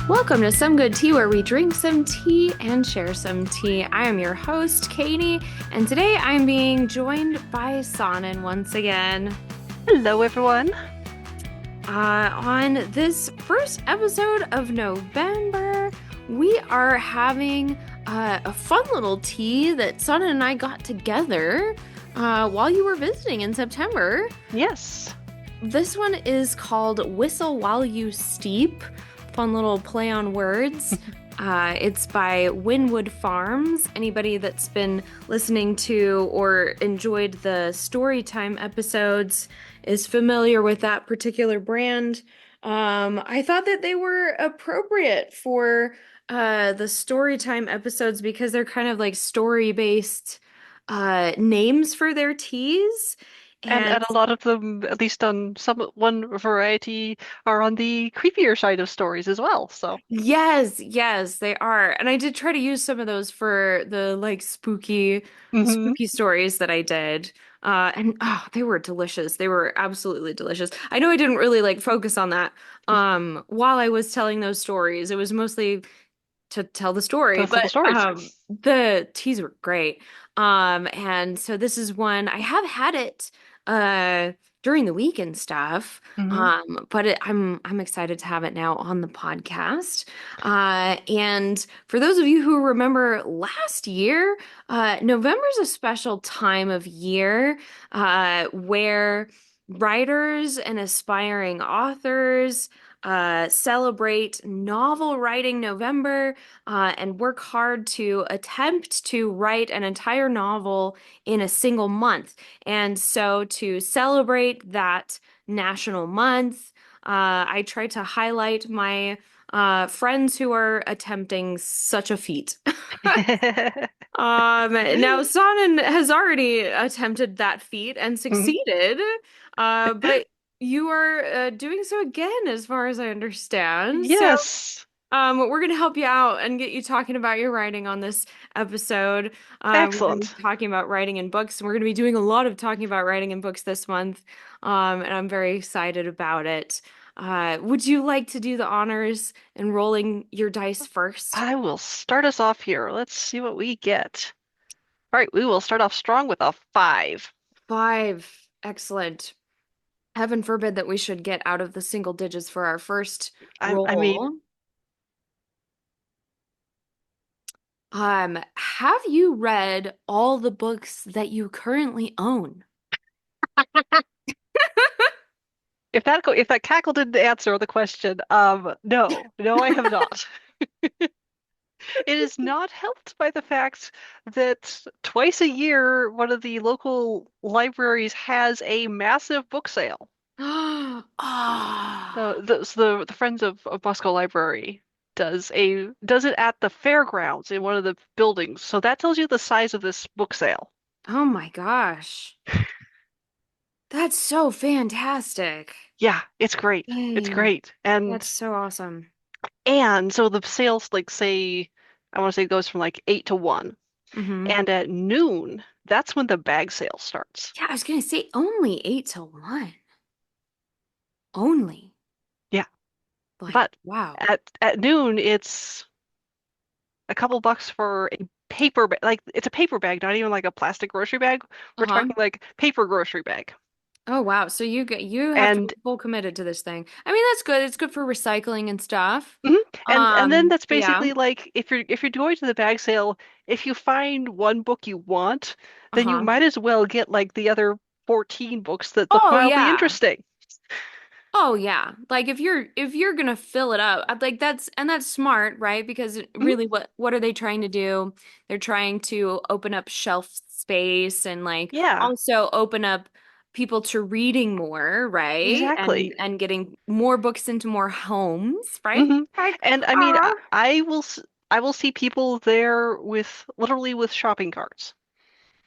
Welcome to Some Good Tea, where we drink some tea and share some tea. I am your host, Katie, and today I'm being joined by Sanan once again. Hello, everyone. On this first episode of November, we are having a fun little tea that Sanan and I got together while you were visiting in September. Yes. This one is called Whistle While You Steep. Fun little play on words. It's by Wynwood Farms. Anybody that's been listening to or enjoyed the Storytime episodes is familiar with that particular brand. I thought that they were appropriate for the Storytime episodes because they're kind of like story-based names for their teas. And And a lot of them, at least on one variety, are on the creepier side of stories as well. So, yes, they are. And I did try to use some of those for the like hmm spooky stories that I did. And oh, they were delicious. They were absolutely delicious. I know I didn't really like focus on that while I was telling those stories. It was mostly to tell the story, tell the but stories. the teas were great. And so this is one I have had it during the week and stuff. hmm I'm excited to have it now on the podcast. And for those of you who remember last year, November's a special time of year where writers and aspiring authors celebrate Novel Writing November and work hard to attempt to write an entire novel in a single month. And so, to celebrate that national month, I try to highlight my friends who are attempting such a feat. Now Sonnen has already attempted that feat and Mhm. succeeded, but you are doing so again, as far as I understand. So, Yes. we're going to help you out and get you talking about your writing on this episode. We're going to Excellent. be talking about writing in books, and we're going to be doing a lot of talking about writing in books this month. And I'm very excited about it. Would you like to do the honors and rolling your dice first? I will start us off here. Let's see what we get. All right, we will start off strong with a 5. Five. Excellent. Heaven forbid that we should get out of the single digits for our first I mean, roll. Have you read all the books that you currently own? if that cackle didn't answer the question, no, I have not. It is not helped by the fact that twice a year, one of the local libraries has a massive book sale. Ah, The Friends of Moscow Library does it at the fairgrounds in one of the buildings. So that tells you the size of this book sale. oh my gosh. That's so fantastic. Yeah, it's great. It's Dang, great. that's so awesome. And so the sales like say I want to say it goes from like 8 to 1. Hmm. And at noon, that's when the bag sale starts. Yeah, I was gonna say only 8 to 1. Only. Yeah. Like, But wow. at noon, it's a couple bucks for a paper bag. Like it's a paper bag, not even like a plastic grocery bag. We're Uh-huh. talking like paper grocery bag. Oh wow. So you have to be And full committed to this thing. I mean, that's good. It's good for recycling and stuff. mhm. And then that's Yeah. basically like if you're going to the bag sale, if you find one book you want, then you Uh-huh. might as well get like the other 14 books that look Oh mildly yeah. interesting. Oh yeah. Like if you're gonna fill it up, like that's smart, right? Because Mhm. really what are they trying to do? They're trying to open up shelf space and like Yeah, also open up people to reading more, right? exactly. And getting more books into more homes, right? hmm Like, And I mean, I will see people there with literally with shopping carts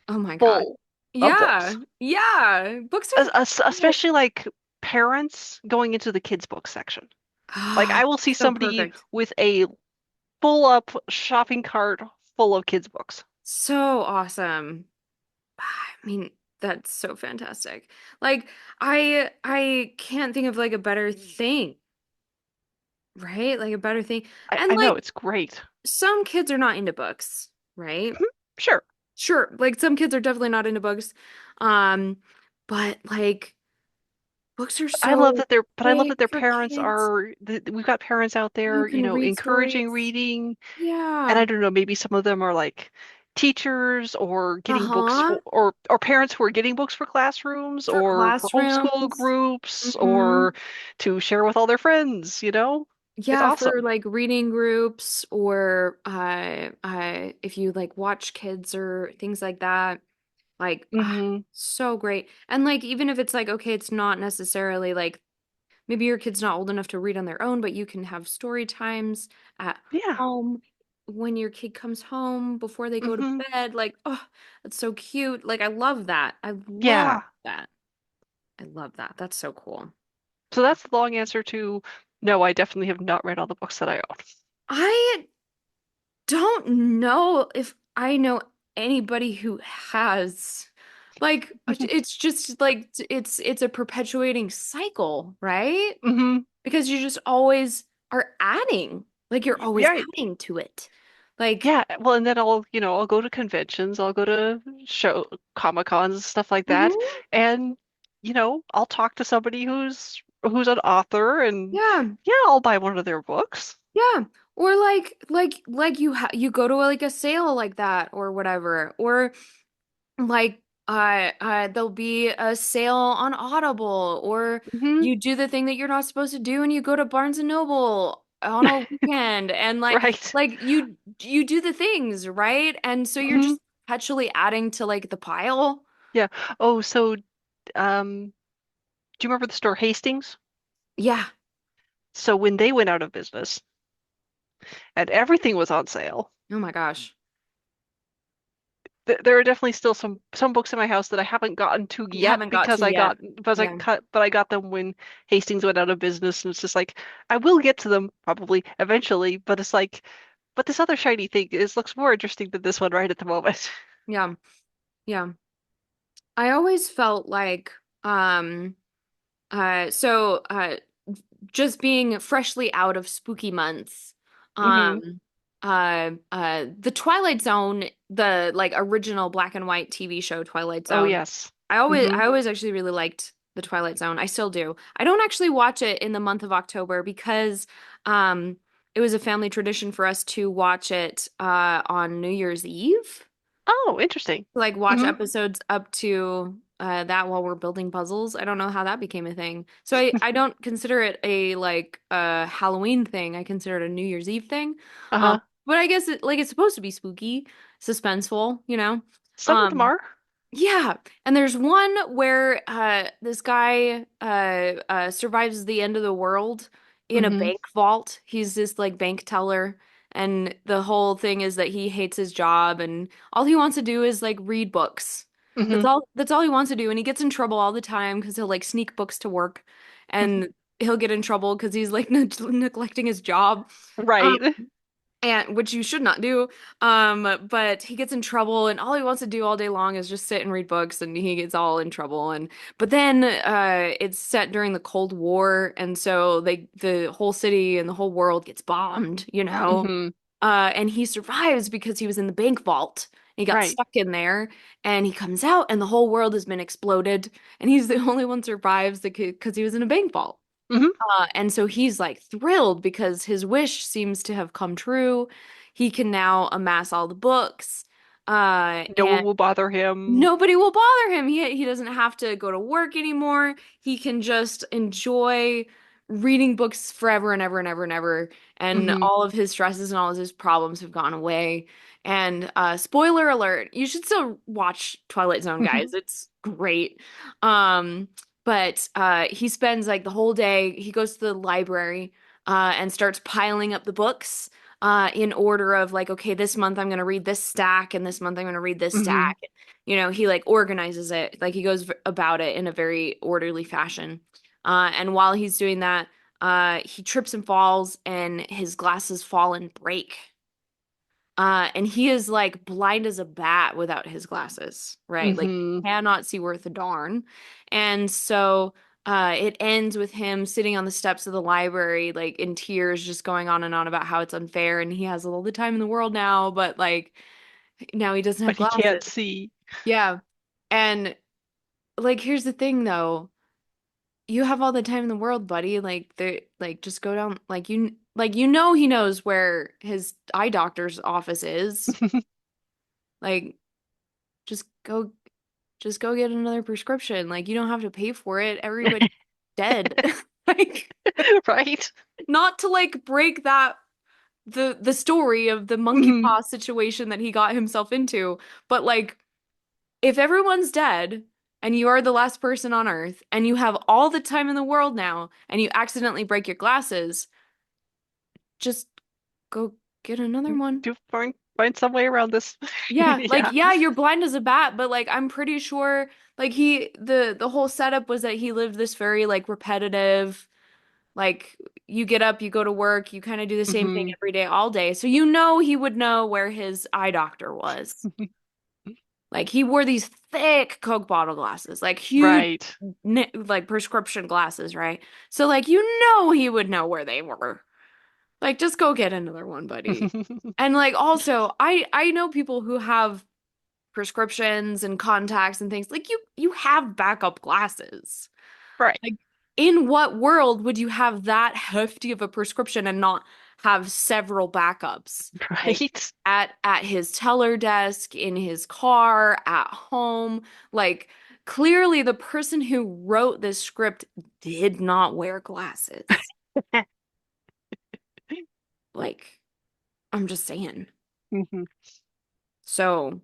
oh my God. full of Yeah. books. Yeah. Books are the Especially like parents going into the kids book section. Like ah, I will see so somebody perfect. with a full up shopping cart full of kids books. So awesome. I mean, that's so fantastic. Like I can't think of like a better thing. right? Like a better thing. And I like know it's great. some kids are not into books, right? Mhm. Sure. Sure, like some kids are definitely not into books. Um, but like books are so I love great that their for parents kids. are, we've got parents out You there, can read encouraging stories. reading. And Yeah. I don't know, maybe some of them are like teachers or getting books Uh-huh. or parents who are getting books for classrooms For or for homeschool classrooms. groups Mm-hmm. or to share with all their friends, It's Yeah, for awesome. like reading groups or if you like watch kids or things like that. Like Hmm. so great. And like even if it's like okay, it's not necessarily like maybe your kid's not old enough to read on their own, but you can have story times at Yeah. home when your kid comes home before they go to Hmm. bed. Like, oh, that's so cute. Like I love that. I love Yeah. that. I love that. That's so cool. So that's the long answer to no, I definitely have not read all the books that I own. I don't know if I know anybody who has. Like it's just like it's a perpetuating cycle, right? Hmm. Because you just always are adding. Like you're always Right. adding to it. Like, Yeah, well, and then I'll go to conventions, I'll go to show Comic-Cons and stuff like that, mhm, and I'll talk to somebody who's an author, and yeah, yeah, I'll buy one of their books. yeah. Or like you go to like a sale like that or whatever. Or like there'll be a sale on Audible or Hmm. you do the thing that you're not supposed to do and you go to Barnes and Noble on a weekend and Right. you do the things, right? And so you're Hmm. just perpetually adding to like the pile. Yeah. Oh, so do you remember the store Hastings? Yeah. So when they went out of business and everything was on sale, Oh my gosh. there are definitely still some books in my house that I haven't gotten to You yet haven't got to yet. Yeah. but I got them when Hastings went out of business, and it's just like I will get to them probably eventually, but it's like, but this other shiny thing is looks more interesting than this one right at the moment. Yeah. Yeah. I always felt like um so just being freshly out of spooky months Hmm. the Twilight Zone, the like original black and white TV show Twilight Oh Zone. yes. I always Hmm. I always actually really liked the Twilight Zone. I still do. I don't actually watch it in the month of October because um it was a family tradition for us to watch it on New Year's Eve. Oh, interesting. Like watch Hmm. episodes up to that while we're building puzzles. I don't know how that became a thing. So I don't consider it a like Halloween thing. I consider it a New Year's Eve thing. Um, Uh-huh. but I guess it's supposed to be spooky, suspenseful, you know. Some of them Um, are. yeah, and there's one where this guy survives the end of the world in a Hmm. bank vault. He's this like bank teller, and the whole thing is that he hates his job and all he wants to do is like read books. Hmm. That's all he wants to do, and he gets in trouble all the time because he'll like sneak books to work, and he'll get in trouble because he's like neglecting his job. Um, Right. and which you should not do. But he gets in trouble, and all he wants to do all day long is just sit and read books, and he gets all in trouble. And but then it's set during the Cold War, and so the whole city and the whole world gets bombed, you know. Hmm. And he survives because he was in the bank vault. He got Right. stuck in there, and he comes out, and the whole world has been exploded, and he's the only one survives because he was in a bank vault. Hmm. And so he's like thrilled because his wish seems to have come true. He can now amass all the books, No one and will bother him. nobody will bother him. He doesn't have to go to work anymore. He can just enjoy reading books forever and ever and ever and ever. And Hmm. all of his stresses and all of his problems have gone away. And spoiler alert, you should still watch Twilight Zone, guys. It's great. Um, but he spends like the whole day, he goes to the library and starts piling up the books in order of like, okay, this month I'm going to read this stack, and this month I'm going to read this Hmm. stack. You know, he like organizes it, like he goes about it in a very orderly fashion. And while he's doing that, he trips and falls, and his glasses fall and break. And he is like blind as a bat without his glasses, right? Like Hmm. cannot see worth a darn. And so It ends with him sitting on the steps of the library, like in tears, just going on and on about how it's unfair and he has all the time in the world now, but like now he doesn't have But he can't glasses. see. Yeah. And like here's the thing though. You have all the time in the world, buddy. Like they like just go down like you know he knows where his eye doctor's office is. Like just go just go get another prescription. Like you don't have to pay for it. Everybody's dead. Like Right? not to like break that the story of the monkey Mhm. paw situation that he got himself into, but like if everyone's dead and you are the last person on Earth and you have all the time in the world now and you accidentally break your glasses, just go get another one. Do find some way around this. Yeah, like Yeah. yeah, you're blind as a bat, but like I'm pretty sure like the whole setup was that he lived this very like repetitive like you get up, you go to work, you kind of do the same thing Hmm. every day all day. So you know he would know where his eye doctor was. Like he wore these thick Coke bottle glasses, like huge Right. like prescription glasses, right? So like you know he would know where they were. Like just go get another one, buddy. And like also, I know people who have prescriptions and contacts and things. Like you have backup glasses. Right. Like in what world would you have that hefty of a prescription and not have several backups? Like Right. at his teller desk, in his car, at home. Like clearly the person who wrote this script did not wear glasses. Like I'm just saying. Hmm. So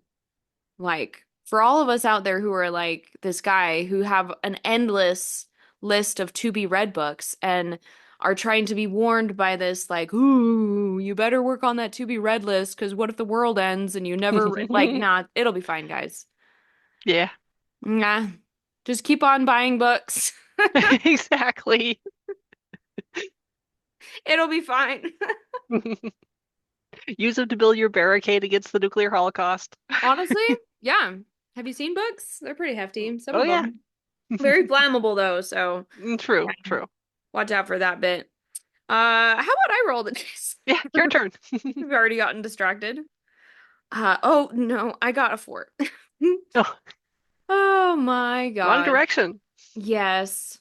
like, for all of us out there who are like this guy who have an endless list of to be read books and are trying to be warned by this, like, ooh, you better work on that to be read list because what if the world ends and you never, like, nah, it'll be fine, guys. Yeah. Nah, just keep on buying books. Exactly. It'll be fine. Use them to build your barricade against the nuclear holocaust. Honestly, yeah. Have you seen books? They're pretty hefty, some Oh of yeah. them. Very flammable, though, so True, yeah, true. watch out for that bit. How about I roll the dice? Yeah, your turn. We've already gotten distracted. Oh no, I got a four. Oh, Oh my wrong God. direction. Yes.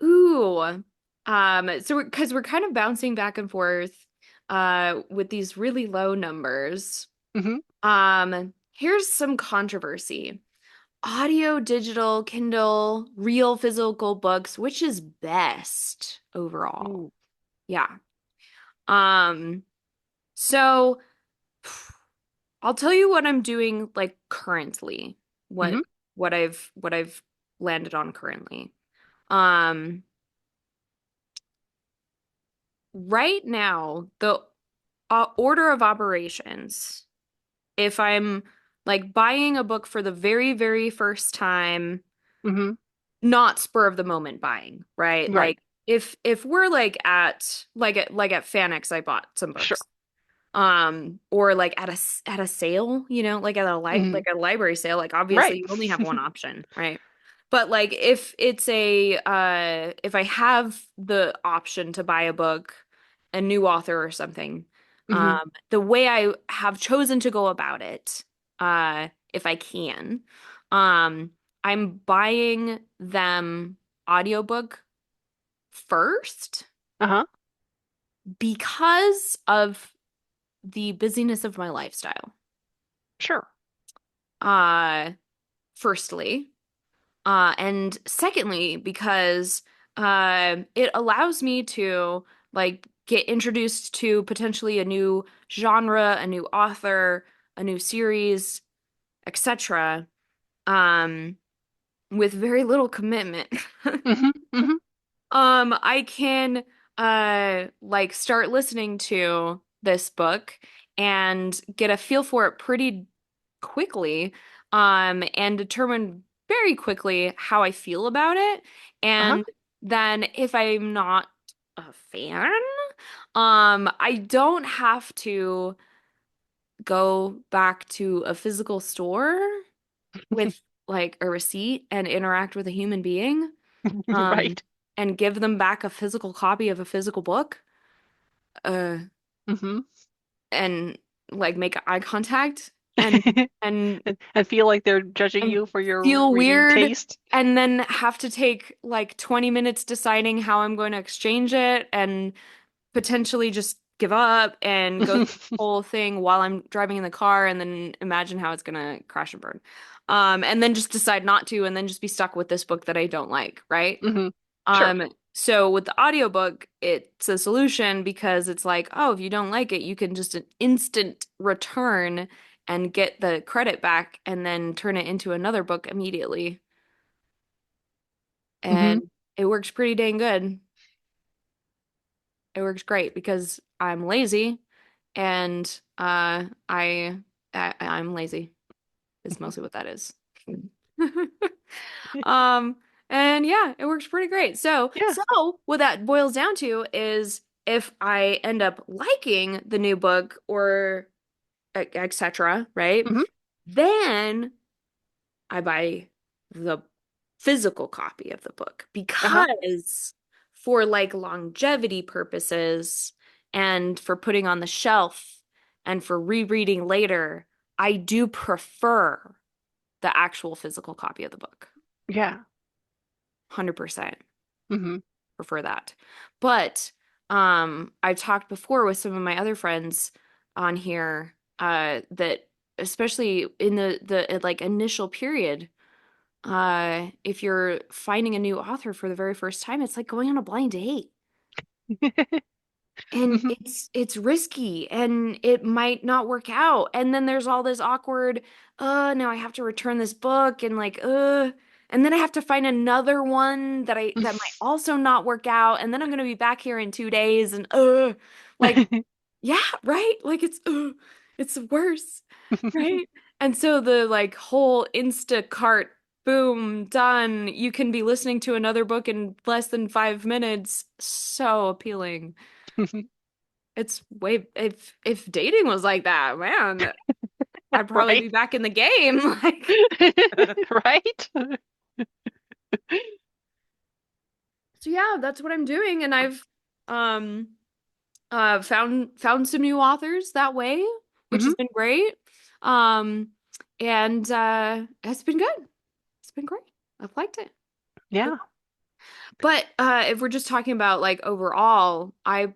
Ooh. So because we're kind of bouncing back and forth with these really low numbers. Hmm. Here's some controversy. Audio, digital, Kindle, real physical books, which is best overall? Ooh. Yeah. Um, so I'll tell you what I'm doing like currently. Hmm. What I've landed on currently. Um, right now, the order of operations, if I'm like buying a book for the very, very first time, Hmm. not spur of the moment buying, right? Right. Like if we're like at Fanex, I bought some Sure. books. Or like at a sale, like at a Hmm. like a library sale, like obviously Right. you only have one option, right? But like if it's a if I have the option to buy a book, a new author or something, Hmm. the way I have chosen to go about it, if I can, um I'm buying them audiobook first Uh-huh. because of the busyness of my lifestyle. Sure. Uh, firstly, and secondly, because it allows me to like get introduced to potentially a new genre, a new author, a new series, etc. Um, with very little commitment. Hmm. Hmm. I can like start listening to this book and get a feel for it pretty quickly and determine very quickly how I feel about it. Uh-huh. And then if I'm not a fan, I don't have to go back to a physical store with like a receipt and interact with a human being. um, Right. and give them back a physical copy of a physical book, uh, Hmm. and like make eye contact and and And feel like they're judging and you for your feel reading weird taste. and then have to take like 20 minutes deciding how I'm going to exchange it and potentially just give up and go through the whole thing while I'm driving in the car and then imagine how it's gonna crash and burn. And then just decide not to and then just be stuck with this book that I don't like, right? Hmm. Sure. So with the audiobook, it's a solution because it's like, oh, if you don't like it, you can just an instant return and get the credit back and then turn it into another book immediately. Hmm. And it works pretty dang good. It works great because I'm lazy and I'm lazy is mostly what that is. Um, and yeah, it works pretty great. So, Yeah. so what that boils down to is if I end up liking the new book or etc., right? Hmm. Then I buy the physical copy of the book Uh-huh. because for like longevity purposes and for putting on the shelf and for rereading later, I do prefer the actual physical copy of the book. Yeah. 100% Hmm. prefer that. But I've talked before with some of my other friends on here that especially in the like initial period, if you're finding a new author for the very first time, it's like going on a blind date. And Hmm. it's risky and it might not work out. And then there's all this awkward, now I have to return this book and like, and then I have to find another one that might also not work out. And then I'm gonna be back here in 2 days and like, yeah, right? Like it's worse, right? And so the like whole Instacart boom, done. You can be listening to another book in less than 5 minutes. So appealing. It's way if dating was like that, man, I'd probably Right. be back in the game. Like Right? so yeah, that's what I'm doing and I've um found some new authors that way, which Hmm. has been great. Um and it's been good. It's been great. I've liked it. Yeah. But if we're just talking about like overall, I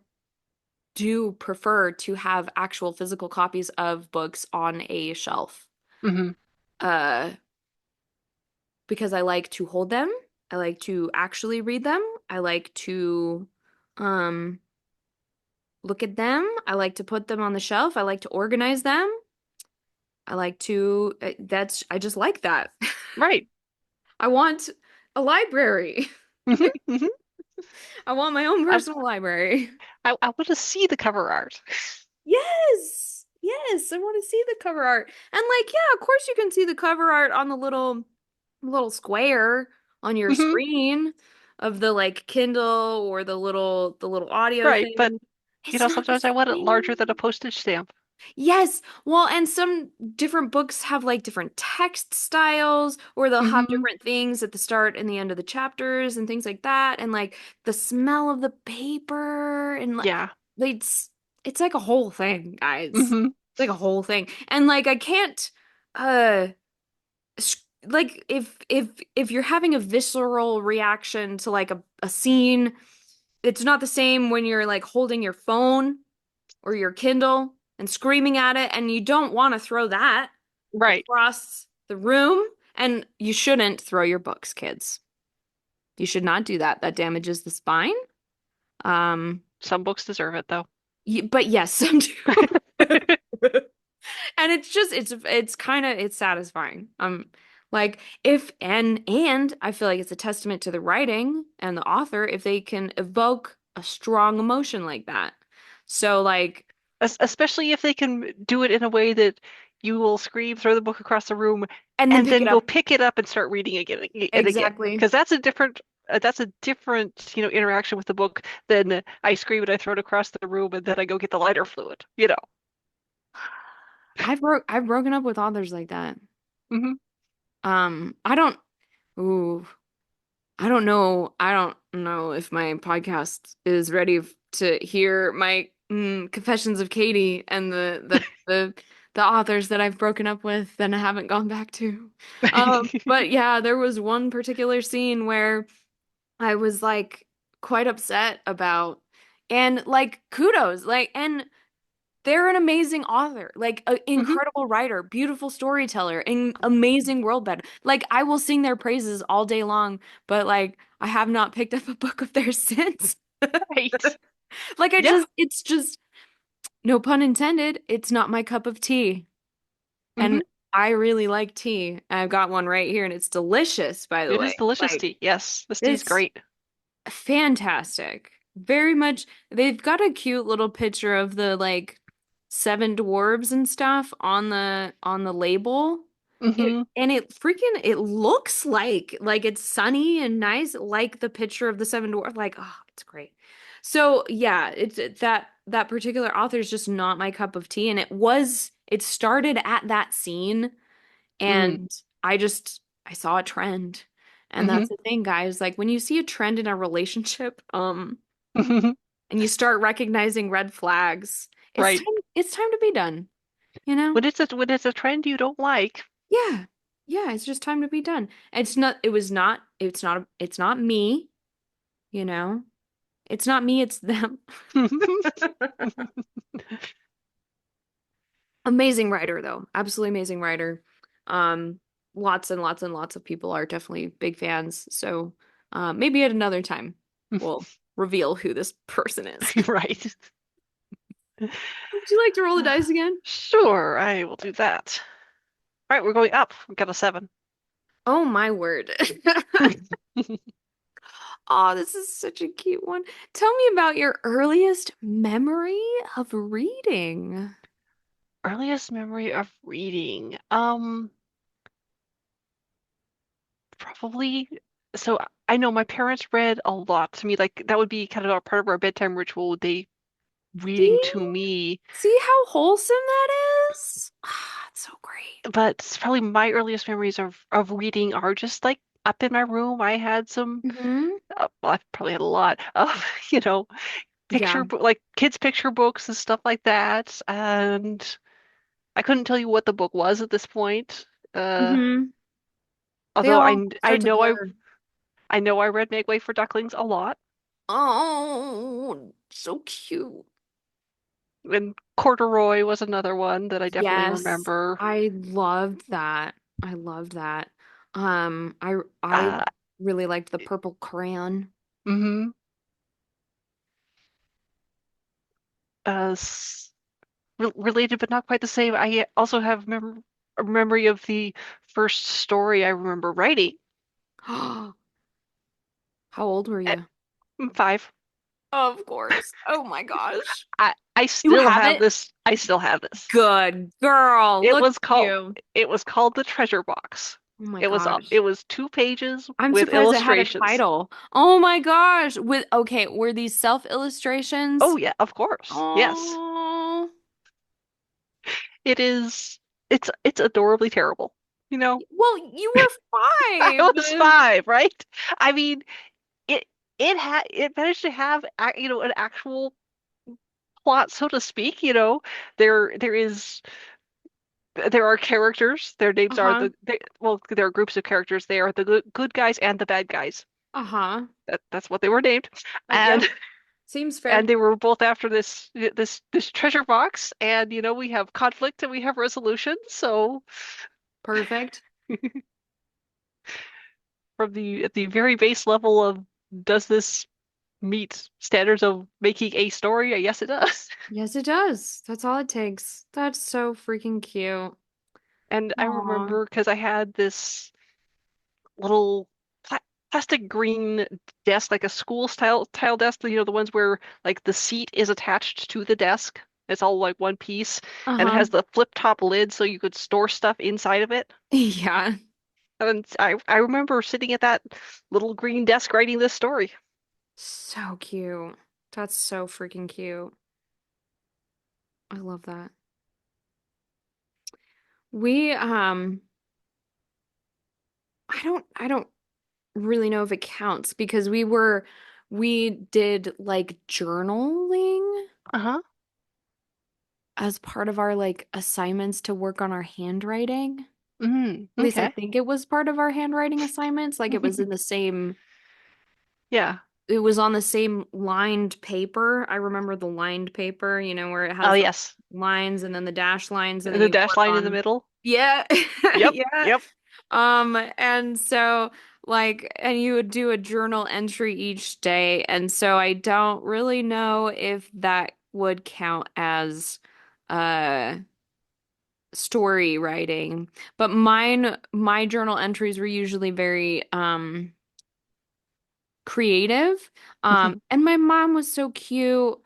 do prefer to have actual physical copies of books on a shelf. Hmm. Uh because I like to hold them. I like to actually read them. I like to um look at them. I like to put them on the shelf. I like to organize them. I like to that's I just like that. Right. I want a library. Hmm. Hmm. I want my own I, personal library. I want to see the cover art. Yes. Yes, I want to see the cover art. And like, yeah, of course you can see the cover art on the little square on your Hmm. screen of the like Kindle or the little audio Right. But, thing. It's not the sometimes I want it larger than a same. postage stamp. Yes. Well, and some different books have like different text styles, or they'll have Hmm. different things at the start and the end of the chapters and things like that. And like the smell of the paper and like Yeah. it's like a whole thing, guys. Hmm. It's like a whole thing. And like I can't uh like if you're having a visceral reaction to like a scene, it's not the same when you're like holding your phone or your Kindle and screaming at it and you don't want to throw that Right. across the room and you shouldn't throw your books, kids. You should not do that. That damages the spine. Um Some books deserve it, though. but yes, some do. And it's just it's kind of it's satisfying. Like if and I feel like it's a testament to the writing and the author if they can evoke a strong emotion like that. So like Especially if they can do it in a way that you will scream, throw the book across the room, and then and pick then it go up. pick it up and start reading again and again. Exactly. Because that's a different, interaction with the book than I scream and I throw it across the room and then I go get the lighter fluid. I've broken up with authors like that. Hmm. I don't ooh. I don't know. I don't know if my podcast is ready to hear my confessions of Katie and the authors that I've broken up with and I haven't gone back to. But yeah, there was one particular scene where I was like quite upset about, and like kudos, like, and they're an amazing author, like an Hmm. incredible writer, beautiful storyteller, and amazing world builder. Like I will sing their praises all day long, but like I have not picked up a book of theirs since. Right. Like Yeah. it's just no pun intended, it's not my cup of tea. And Hmm. I really like tea. I've got one right here and it's delicious, by the It is way. delicious Like tea. Yes, this tea is it's great. fantastic. Very much. They've got a cute little picture of the like seven dwarves and stuff on the label. It Hmm. and it freaking it looks like it's sunny and nice, like the picture of the seven dwarfs. Like, oh, it's great. So yeah, that particular author is just not my cup of tea. And it started at that scene Mm. and I saw a trend. And Hmm. that's the thing, guys. Like when you see a trend in a relationship, Hmm. and you start recognizing red flags, Right. it's time to be done, you know? When it's a trend you don't like. Yeah. Yeah, it's just time to be done. It's not me, you know? It's not me, it's them. Amazing writer though. Absolutely amazing writer. Um, lots and lots and lots of people are definitely big fans. So, maybe at another time we'll reveal who this person is. Right. Would you like to roll the dice again? Sure, I will do that. All right, we're going up. We got a 7. Oh my word. Oh, this is such a cute one. Tell me about your earliest memory of reading. Earliest memory of reading. Probably. So I know my parents read a lot to me. Like that would be kind of a part of our bedtime ritual. They reading See? to me. See how wholesome that is? Ah, it's so great. But probably my earliest memories of reading are just like up in my room. I had some. Hmm. Well, I probably had a lot of, you know, Yeah. like kids' picture books and stuff like that. And I couldn't tell you what the book was at this point. Uh, Hmm. They although all I start to know blur. I know I read Make Way for Ducklings a lot. Oh, so cute. And Corduroy was another one that I definitely Yes, remember. I loved that. I loved that. I Uh, really liked the purple crayon. hmm s re Related but not quite the same. I also have a memory of the first story I remember writing How old were at you? 5. Of course. Oh my gosh. I You still have have it? this. I still have this. Good girl. It Look was at called you. it was called The Treasure Box. Oh my It gosh. was 2 pages I'm with surprised it had a illustrations. title. Oh my gosh. Okay, were these Oh self-illustrations? yeah, of course. Yes. Oh. It is it's adorably terrible. You know, Well, you were I five. was 5, right? I mean, it it managed to have an actual plot, so to speak. There is there are characters. Their names are Uh-huh. well, there are groups of characters. They are the good guys and the bad guys. Uh-huh. That's what they were named. Yep. And Seems and fair. they were both after this treasure box. And we have conflict and we have resolution. So Perfect. from the at the very base level of, does this meet standards of making a story? Yes, it does. Yes, it does. That's all it takes. That's so freaking cute. And I Aw. remember because I had this little pla plastic green desk, like a school style tile desk, the ones where like the seat is attached to the desk. It's all like one piece, and it Uh-huh. has the flip top lid so you could store stuff inside of it. Yeah. And I remember sitting at that little green desk writing this story. So cute. That's so freaking cute. I love that. We I don't really know if it counts because we did like journaling Uh-huh. as part of our like assignments to work on our handwriting. At least I Okay. think it was part of our handwriting assignments. Like it was in the same, Yeah. it was on the same lined paper. I remember the lined paper, where it Oh, has the yes. lines and then the dash lines and then The you dash work line in the on. middle. Yeah. Yep. Yeah. Yep. And so like and you would do a journal entry each day. And so I don't really know if that would count as uh story writing. But my journal entries were usually very creative. And my mom was so cute.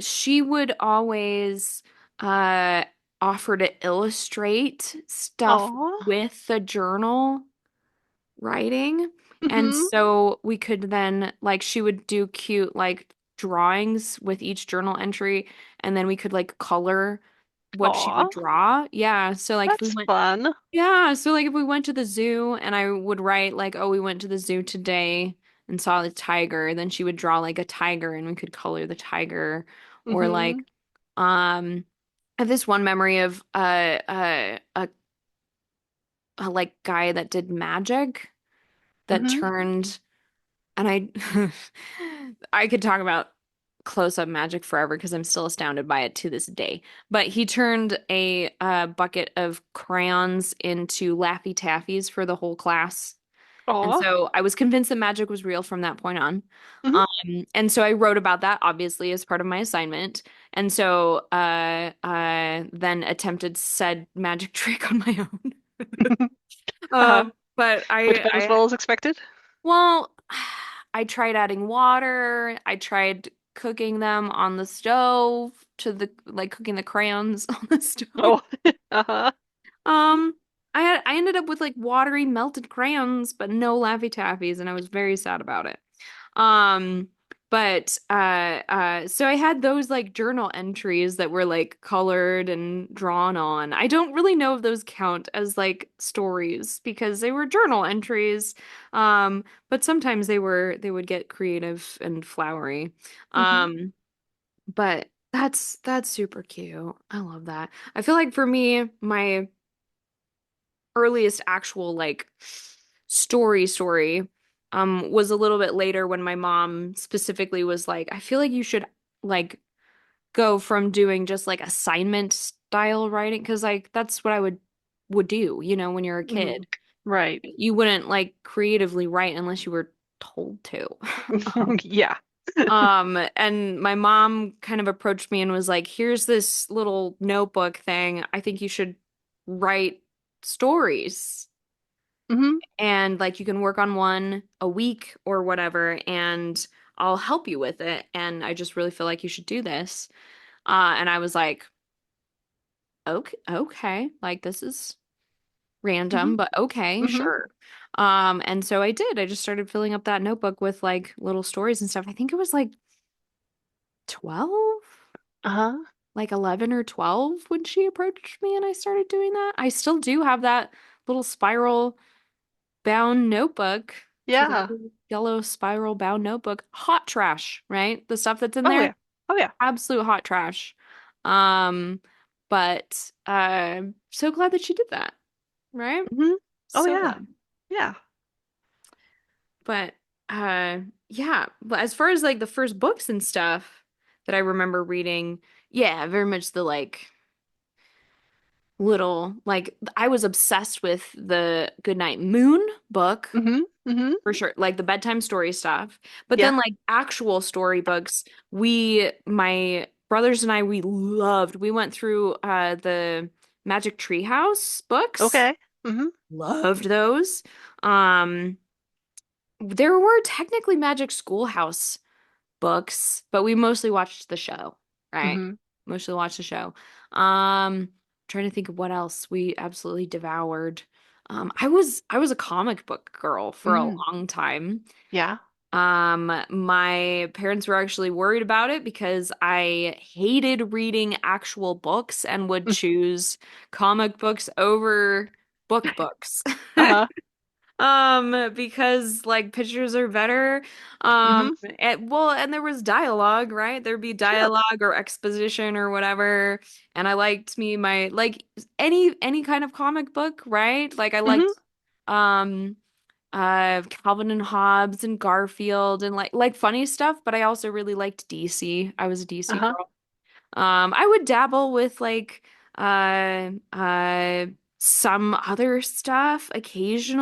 She would always offer to illustrate stuff Aw. with the journal writing. And Mm-hmm. so we could then like she would do cute like drawings with each journal entry and then we could like color what she Aw. would draw. Yeah, so like if we That's went fun. yeah, so like if we went to the zoo and I would write like, oh, we went to the zoo today and saw the tiger, then she would draw like a tiger and we could color the tiger. Or Mm-hmm. like I have this one memory of a like guy that did magic that Mm-hmm. turned and I I could talk about close-up magic forever because I'm still astounded by it to this day. But he turned a bucket of crayons into Laffy Taffies for the whole class. And Aw. so I was convinced that magic was real from that point on. Mm-hmm. And so I wrote about that obviously as part of my assignment. And so then attempted said magic trick on my own. Uh-huh. But Which went as I well as expected? well, I tried adding water. I tried cooking them on the stove to the like cooking the crayons on the stove. Oh. Uh-huh. Um, I ended up with like watery melted crayons, but no Laffy Taffies, and I was very sad about it. Um, but so I had those like journal entries that were like colored and drawn on. I don't really know if those count as like stories because they were journal entries. But sometimes they would get creative and flowery. Mm-hmm. But that's super cute. I love that. I feel like for me, my earliest actual like story was a little bit later when my mom specifically was like, I feel like you should like go from doing just like assignment style writing because like that's what I would do, when you're a Mm-hmm. kid. Right. You wouldn't like creatively write unless you were told to. Um, Yeah. and my mom kind of approached me and was like, here's this little notebook thing. I think you should write stories. Mm-hmm. And like you can work on one a week or whatever, and I'll help you with it. And I just really feel like you should do this. And I was like, okay, okay, like this is random, Mm-hmm. but okay, Mm-hmm. sure. And so I did. I just started filling up that notebook with like little stories and stuff. I think it was like 12, Uh-huh. like 11 or 12 when she approached me and I started doing that. I still do have that little spiral bound notebook. It's a Yeah. little yellow spiral bound notebook. Hot trash, right? The stuff that's in Oh there, yeah. Oh yeah. absolute hot trash. Um, but so glad that she did that, right? Mm-hmm. Oh So yeah. glad. Yeah. But uh yeah, but as far as like the first books and stuff that I remember reading, yeah, very much the like little like I was obsessed with the Goodnight Moon book. Mm-hmm. Mm-hmm. For sure, like the bedtime story stuff. But Yeah. then like actual storybooks, my brothers and I, we loved. We went through the Magic Treehouse books. Okay. Mm-hmm. Loved those. Um there were technically Magic Schoolhouse books, but we mostly watched the show, right? Mm-hmm. Mostly watched the show. Trying to think of what else we absolutely devoured. I was a comic book girl for a Mm-hmm. long time. Yeah. My parents were actually worried about it because I hated reading actual books and would choose comic books over book books. Uh-huh. Because like pictures are better. Hmm. And there was dialogue, right? There'd be Sure. dialogue or exposition or whatever. And I liked me my like any kind of comic book, right? Like I liked Hmm. um Calvin and Hobbes and Garfield and like funny stuff, but I also really liked DC. I was a DC Uh-huh. girl. I would dabble with like uh uh some other stuff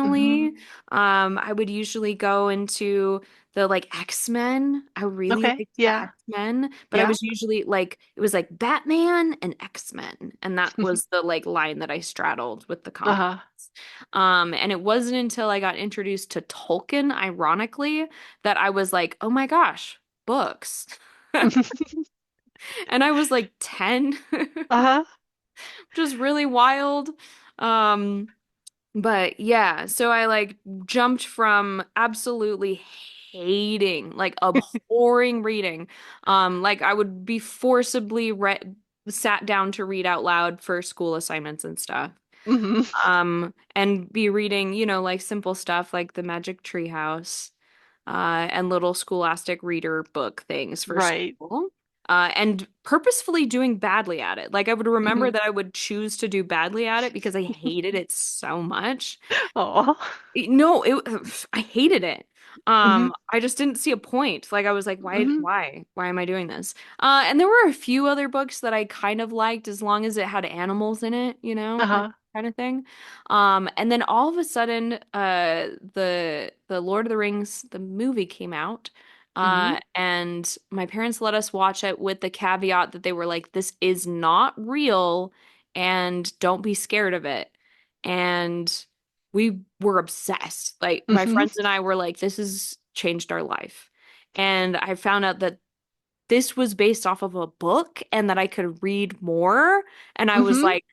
Hmm. occasionally. I would usually go into the like X-Men. I really Okay. liked the Yeah. X-Men, but I Yeah. was usually like it was like Batman and X-Men, and that was the like line that I straddled with the comic. Uh-huh. And it wasn't until I got introduced to Tolkien, ironically, that I was like, oh my gosh, books. And I was like 10, which Uh-huh. is really wild. Um, but yeah, so I like jumped from absolutely hating, like abhorring reading. Like I would be forcibly re sat down to read out loud for school assignments and stuff. Hmm. And be reading, like simple stuff like the Magic Tree House, and little scholastic reader book things for Right. school. And purposefully doing badly at it. Like I would remember Hmm. that I would choose to do badly at it because I hated it so much. Oh. No, I hated it. Hmm. I just didn't see a point. Like I was like, Hmm. why am I doing this? And there were a few other books that I kind of liked as long as it had animals in it, like Uh-huh. kind of thing. And then all of a sudden, the Lord of the Rings, the movie came out. Hmm. And my parents let us watch it with the caveat that they were like, this is not real and don't be scared of it. And we were obsessed. Like my Hmm. friends and I were like, this has changed our life. And I found out that this was based off of a book and that I could read more. And I was Hmm. like,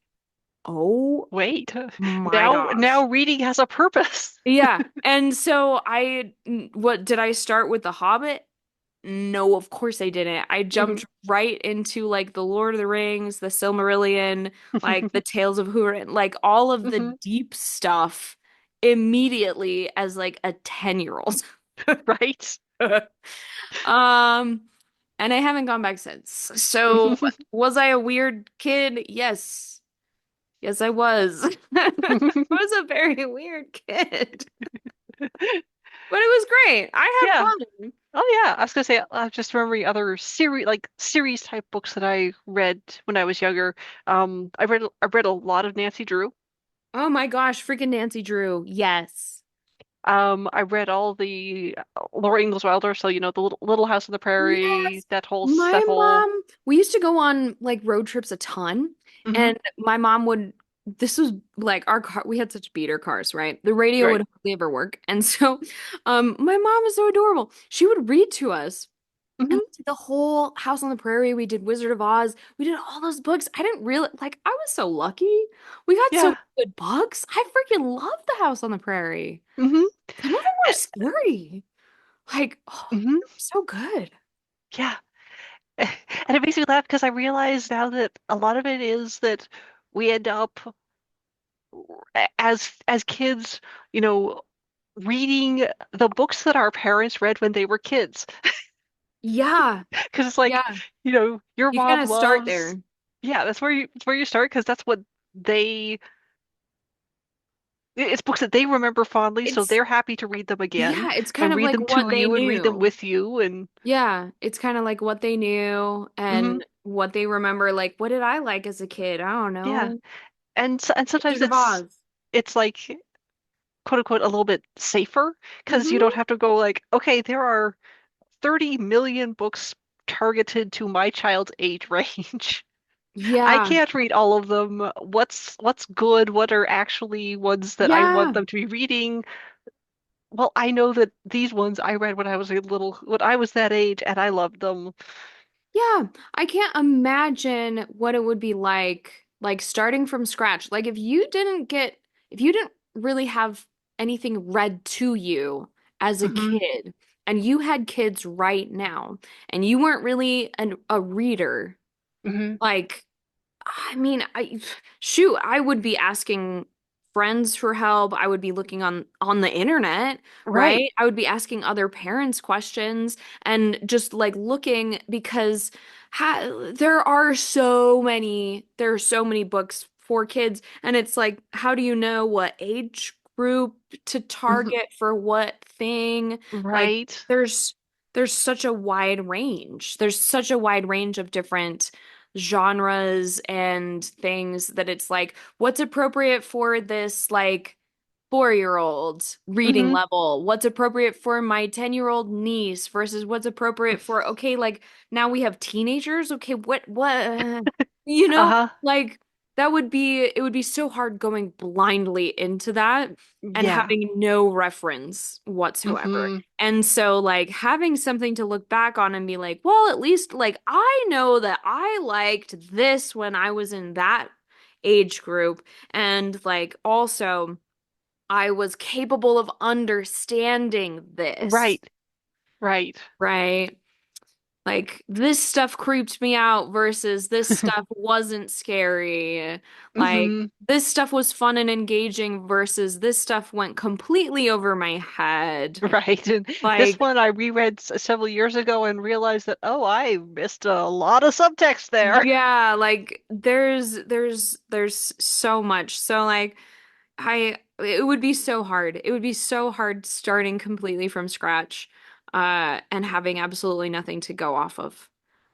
oh Wait. my Now gosh. reading has a purpose. Yeah. And so what did I start with The Hobbit? No, of course I didn't. I Hmm. jumped right into like the Lord of the Rings, the Silmarillion, like the Tales of Húrin, like all of the Hmm. deep stuff immediately as like a 10-year-old. Right. Um, and I haven't gone back since. So was I a weird kid? Yes. Yes, I was. I was a very weird kid. But it was great. I had Yeah. fun. Oh yeah. I was gonna say I was just remembering other series type books that I read when I was younger. I read a lot of Nancy Drew. Oh my gosh, freaking Nancy Drew. Yes. I read all the Laura Ingalls Wilder, so the Little House on the Prairie, Yes. that My whole. mom, we used to go on like road trips a ton, Hmm. and my mom would, this was like our car, we had such beater cars, right? The radio would Right. hardly ever work. And so, my mom is so adorable. She would read to us, and Hmm. we did the whole House on the Prairie. We did Wizard of Oz. We did all those books. I didn't really like, I was so lucky. We got so Yeah. many good books. I freaking love the House on the Prairie. Hmm. Some of them were scary. Like, oh, Hmm. they were so good. Yeah. And it makes me laugh because I realize now that a lot of it is that we end up as kids, you know, reading the books that our parents read when they were kids. Yeah. Because it's like, Yeah. your You kind mom of start loves, there. yeah, that's where you start because that's what they it's books that they remember fondly, so It's they're happy to read them again Yeah, it's kind and of read like them what to they you and read them knew. with you and Yeah, it's kind of like what they knew hmm and what they remember. Like, what did I like as a kid? I don't yeah. know. And sometimes Wizard of it's Oz. it's like quote unquote a little bit safer because you Hmm. don't have to go like, okay, there are 30 million books targeted to my child's age range. I Yeah. can't read all of them. What's good? What are actually ones that I want Yeah. them to be reading? Well, I know that these ones I read when I was that age, and I loved them. Yeah. I can't imagine what it would be like starting from scratch. Like if you didn't really have anything read to you as a Hmm. kid, and you had kids right now, and you weren't really a reader, Hmm. like, I mean, I shoot, I would be asking. friends for help. I would be looking on the internet, Right. right? I would be asking other parents questions and just like looking because there are so many books for kids, and it's like, how do you know what age group to Mhm. target for what thing? Like Right. there's there's such a wide range. There's such a wide range of different genres and things that it's like, what's appropriate for this like 4-year-old reading Hmm. level? What's appropriate for my 10-year-old niece versus what's appropriate for, okay, like now we have teenagers. Okay, what, you know, Uh-huh. like it would be so hard going blindly into that and Yeah. having no reference whatsoever. Hmm. And so like having something to look back on and be like, well, at least like I know that I liked this when I was in that age group. And like also I was capable of understanding this, Right. Right. right? Like this stuff creeped me out versus this stuff wasn't scary. Like Hmm. this stuff was fun and engaging versus this stuff went completely over my head. Right. And this Like, one I reread several years ago and realized that, oh, I missed a lot of subtext there. yeah, like there's so much. So like it would be so hard. It would be so hard starting completely from scratch, and having absolutely nothing to go off of.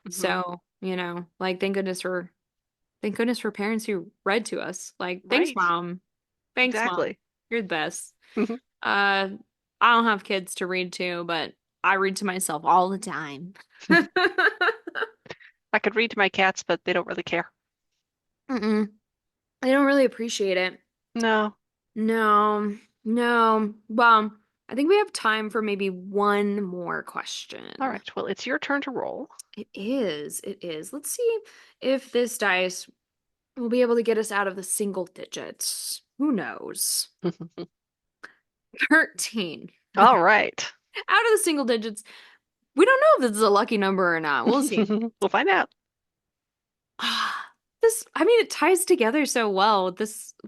Hmm. So, like thank goodness for parents who read to us. Like, thanks, Right. mom. Thanks, mom. Exactly. You're the best. Uh, I don't have kids to read to, but I read to myself all the time. I could read to my cats, but they don't really care. Mm-mm. I don't really appreciate it. No. No, no. Well, I think we have time for maybe one more All question. right. Well, it's your turn to roll. It is. It is. Let's see if this dice will be able to get us out of the single digits. Who knows? 13. All right. Out of the single digits. We don't know if this is a lucky number or not. We'll see. We'll find out. I mean, it ties together so well with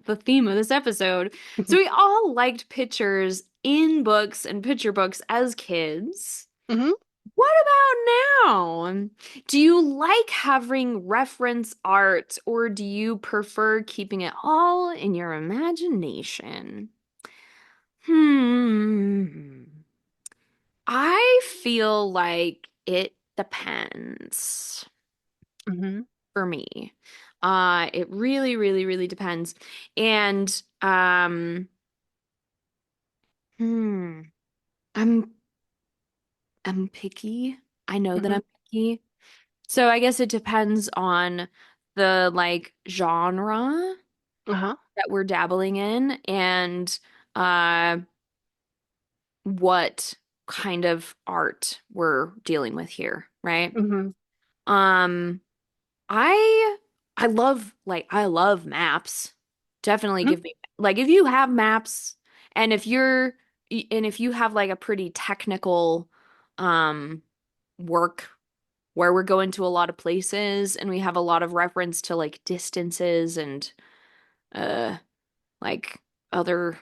the theme of this episode. So we all liked pictures in books and picture books as kids. Hmm. What about now? Do you like having reference art or do you prefer keeping it all in your imagination? Hmm. I feel like it depends Hmm. for me. It really, really, really depends. And hmm, I'm I'm picky. I know that Hmm. I'm picky. So I guess it depends on the like genre Uh-huh. that we're dabbling in and uh what kind of art we're dealing with here, right? Hmm. Um I I love maps. Definitely give me like if you have maps and if you have like a pretty technical um work where we're going to a lot of places and we have a lot of reference to like distances and uh like other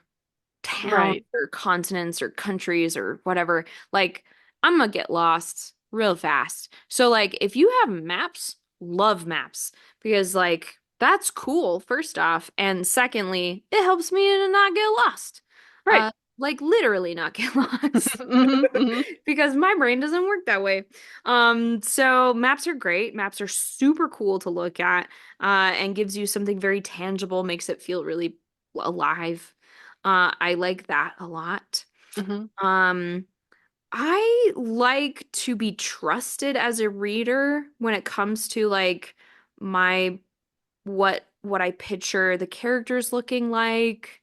towns Right. or continents or countries or whatever, like I'm gonna get lost real fast. So like if you have maps, love maps because like that's cool first off, and secondly, it helps me to not get lost. Right. Like literally not get lost. Hmm. Hmm. Because my brain doesn't work that way. So maps are great. Maps are super cool to look at, and gives you something very tangible, makes it feel really alive. I like that a lot. Hmm. Um, I like to be trusted as a reader when it comes to like my what I picture the characters looking like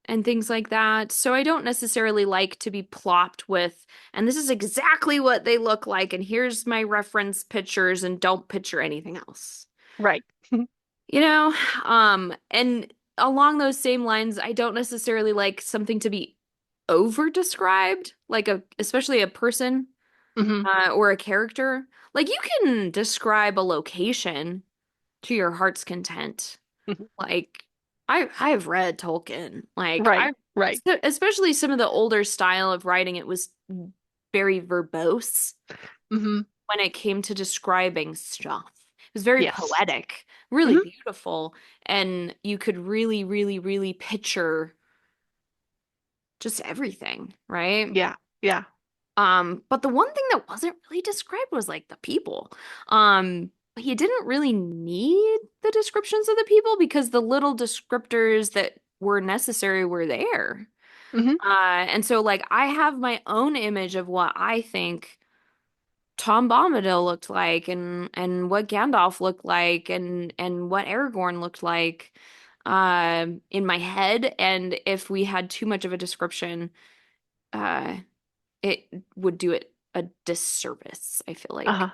and things like that. So I don't necessarily like to be plopped with, and this is exactly what they look like, and here's my reference pictures, and don't picture anything else. Right. You know, and along those same lines, I don't necessarily like something to be over described, like especially a person, Hmm. or a character. Like you can describe a location to your heart's content. Like I've read Tolkien. Like Right, I right. especially some of the older style of writing, it was very verbose Hmm. when it came to describing stuff. It was very Yes. poetic, really Hmm. beautiful, and you could really, really, really picture just everything, right? Yeah, yeah. But the one thing that wasn't really described was like the people. But you didn't really need the descriptions of the people because the little descriptors that were necessary were there. Hmm. And so like I have my own image of what I think Tom Bombadil looked like and what Gandalf looked like and what Aragorn looked like in my head. And if we had too much of a description, uh it would do it a disservice, I feel like, Uh-huh.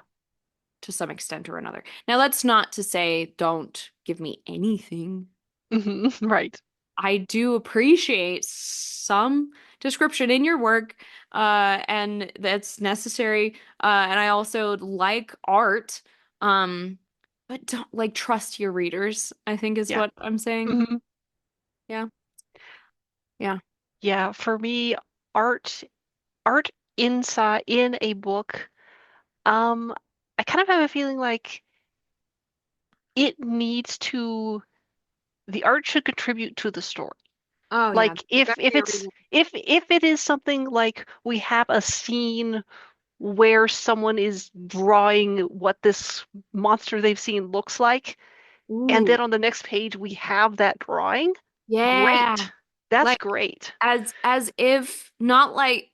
to some extent or another. Now, that's not to say don't give me anything. Hmm. Right. I do appreciate some description in your work, and that's necessary. And I also like art, um, but don't like trust your readers, I think is Yeah. what I'm saying. Hmm. Yeah. Yeah. Yeah, for me, art art inside in a book, um, I kind of have a feeling like it needs to the art should contribute to the story. Oh, yeah. Like if Definitely a it's reason. if it is something like we have a scene where someone is drawing what this monster they've seen looks like, and Ooh, then on the next page we have that drawing, yeah. great. That's Like great. as if not like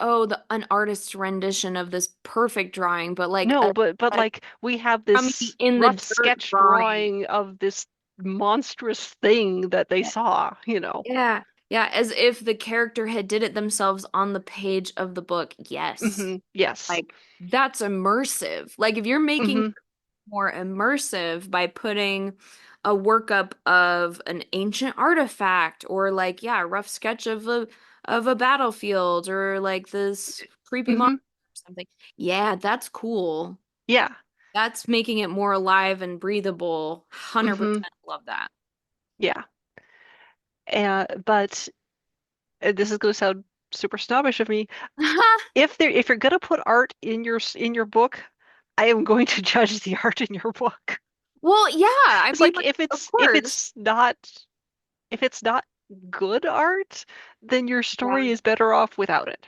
oh the an artist's rendition of this perfect drawing, but like No, but a like we have crummy this in the rough dirt sketch drawing. drawing of this monstrous thing that they Yeah. saw, you know. Yeah. Yeah, as if the character had did it themselves on the page of the book. Yes. Yes. Like that's immersive. Like if you're making Hmm. more immersive by putting a workup of an ancient artifact or like yeah, a rough sketch of a battlefield or like this creepy monster Hmm. or something. Yeah, that's cool. Yeah. That's making it more alive and breathable. Hmm. 100% love that. Yeah. But this is going to sound super snobbish of me. If you're gonna put art in in your book, I am going to judge the art in your book. Well, yeah, I It's mean, like like, of if course. it's not good art, then your Yeah. story is better off without it.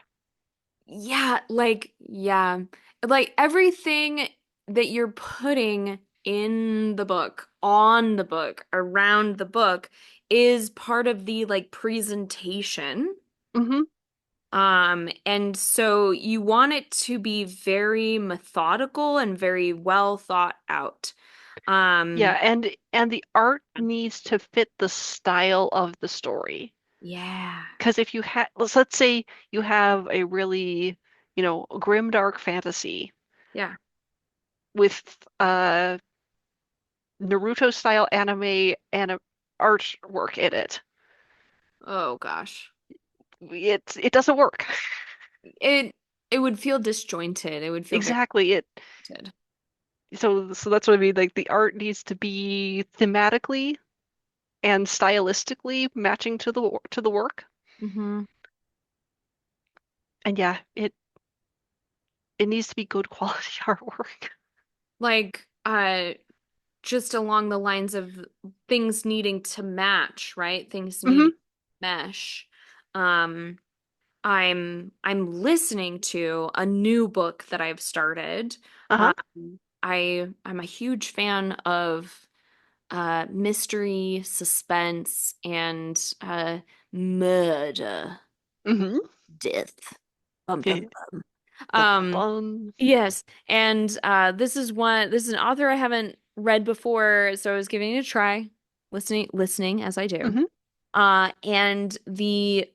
Yeah, like, yeah. Like everything that you're putting in the book, on the book, around the book is part of the like presentation. Hmm. And so you want it to be very methodical and very well thought out. Yeah, Um, and the art needs to fit the style of the story. yeah. Because if you have, let's say you have a really, grim dark fantasy Yeah. with Naruto style anime artwork in it, Oh gosh. it doesn't work. It it would feel disjointed. It would feel very Exactly. disjointed. So that's what I mean. Like the art needs to be thematically and stylistically matching to the work. Hmm. And yeah, it needs to be good quality artwork. Like just along the lines of things needing to match, right? Things Hmm. needing to mesh. Um I'm listening to a new book that I've started. Uh-huh. I'm a huge fan of mystery, suspense, and murder, Hmm. death. Bum Yeah. bum bum. Bum, bum, Um, bum. yes, and this is an author I haven't read before, so I was giving it a try, listening as I do. Hmm. And the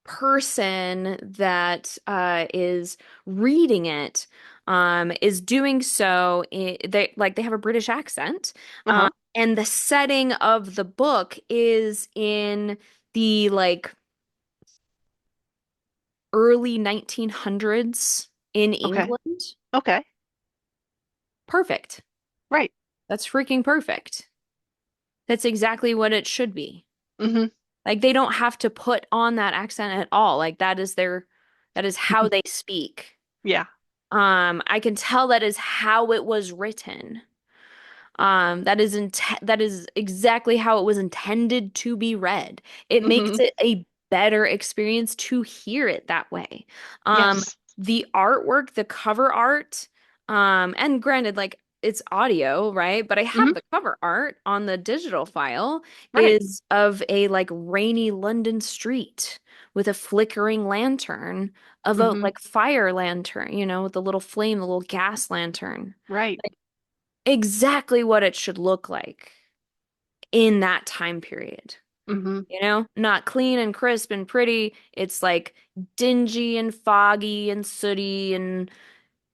person that is reading it is doing so they have a British accent, Uh-huh. and the setting of the book is in the like early 1900s in Okay. England. Okay. Perfect. Right. That's freaking perfect. That's exactly what it should be. Hmm. Like they don't have to put on that accent at all. Like that is how they speak. Yeah. I can tell that is how it was written. That is exactly how it was intended to be read. It makes Hmm. it a better experience to hear it that way. Um, Yes. the artwork, the cover art, and granted, like it's audio, right? But I Hmm. have the cover art on the digital file Right. is of a like rainy London street with a flickering lantern of a Hmm. like fire lantern, with the little flame, the little gas lantern Right. exactly what it should look like in that time period. Hmm. Not clean and crisp and pretty. It's like dingy and foggy and sooty and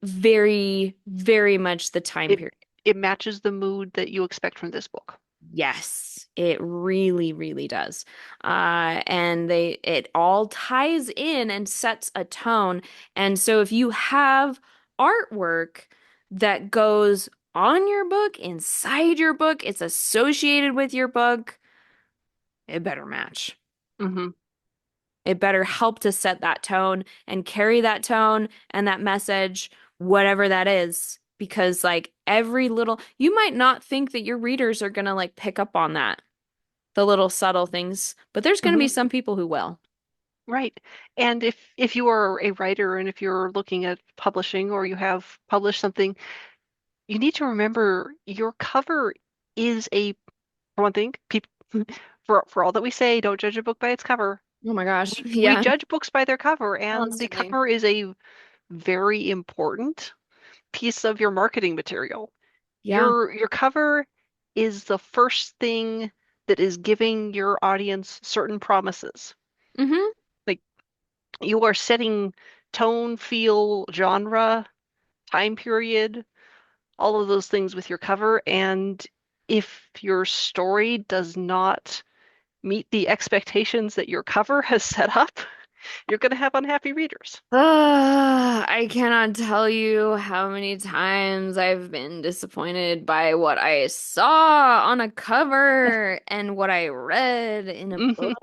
very, very much the time It period. it matches the mood that you expect from this book. Yes, it really, really does. And it all ties in and sets a tone. And so if you have artwork that goes on your book, inside your book, it's associated with your book, it better match. Hmm. It better help to set that tone and carry that tone and that message, whatever that is. Because like every little, you might not think that your readers are gonna like pick up on that the little subtle things, but there's going to Hmm. be some people who will. Right. And if you are a writer and if you're looking at publishing or you have published something, you need to remember your cover is for one thing, people for all that we say, don't judge a book by its cover. Oh my gosh. We Yeah, judge books by their cover, and the constantly. cover is a very important piece of your marketing material. Yeah. Your cover is the first thing that is giving your audience certain promises. Hmm. Like you are setting tone, feel, genre, time period, all of those things with your cover. And if your story does not meet the expectations that your cover has set up, you're going to have unhappy readers. I cannot tell you how many times I've been disappointed by what I saw on a cover and what I read in a Hmm. book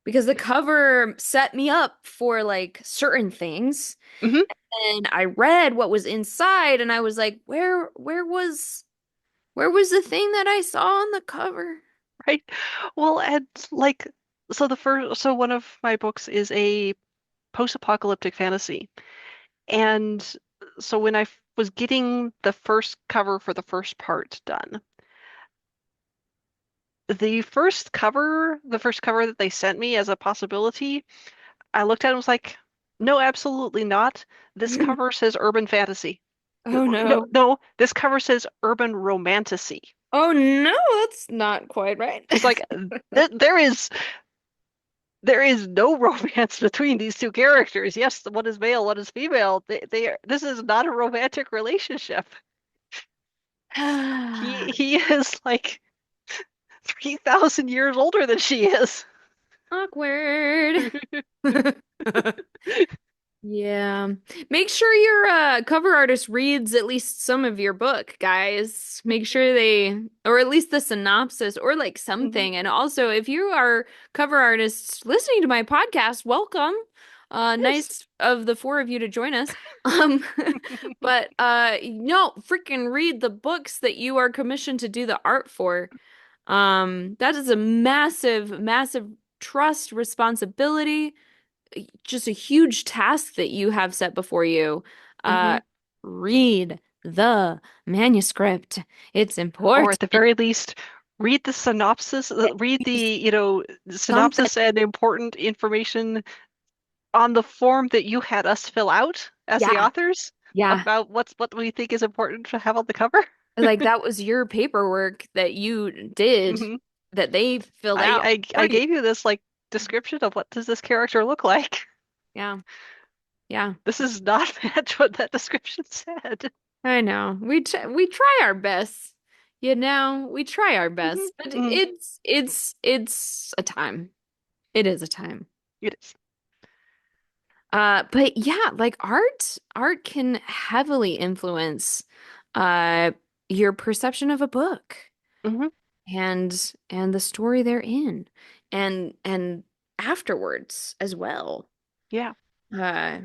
because the cover set me up for like certain things Hmm. and I read what was inside and I was like, where was the thing that I saw on the cover? Right. Well, and like, so one of my books is a post-apocalyptic fantasy. And so when was getting the first cover for the first part done, the first cover that they sent me as a possibility, I looked at it and was like, no, absolutely not. This cover says urban fantasy. Oh No, no. no, this cover says urban romantasy. Oh no, that's not quite right. It's like there is no romance between these two characters. Yes, one is male, one is female. This is not a romantic relationship. He is like 3,000 years older than she is. Awkward. Yeah. Make sure your cover artist reads at least some of your book, guys. Make sure or at least the synopsis, or like Mhm. something. And also, if you are cover artists listening to my podcast, welcome. Yes. Nice of the four of you to join us. Um, but no, freaking read the books that you are commissioned to do the art for. That is a massive, massive trust responsibility, just a huge task that you have set before you. Hmm. Read the manuscript. It's Or important. at the very least, read the synopsis, read Use the something. synopsis and important information on the form that you had us fill out as the Yeah, authors yeah. about what we think is important to have on the cover. Like that was your paperwork that you did Hmm. that they filled out for I you. gave you this like description of what does this character look like. Yeah, yeah. This is not match what that description said. I know. We try our best. We try our Hmm. best, but Hmm. it's a time. It is a time. It is. But yeah, like art can heavily influence uh your perception of a book. Hmm. and the story they're in, and afterwards as well. Yeah. Uh,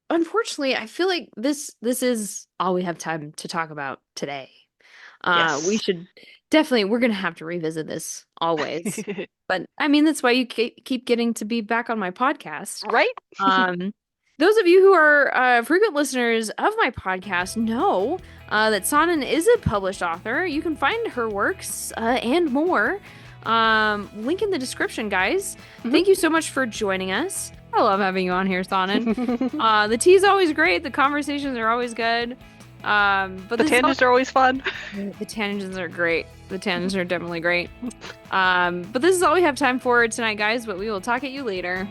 Unfortunately, I feel like this is all we have time to talk about today. We Yes. should definitely, we're gonna have to revisit this always. But I mean, that's why you keep getting to be back on my podcast. Right? Um, those of you who are frequent listeners of my podcast know that Sanan is a published author. You can find her works and more. Link in the description, guys. Mhm. Thank you so much for joining us. I love having you on here, Sanan. The tea's always great. The conversations are always good. But The this is all tangents are always fun. the tangents are great. The tangents are definitely great. But this is all we have time for tonight, guys. But we will talk at you later.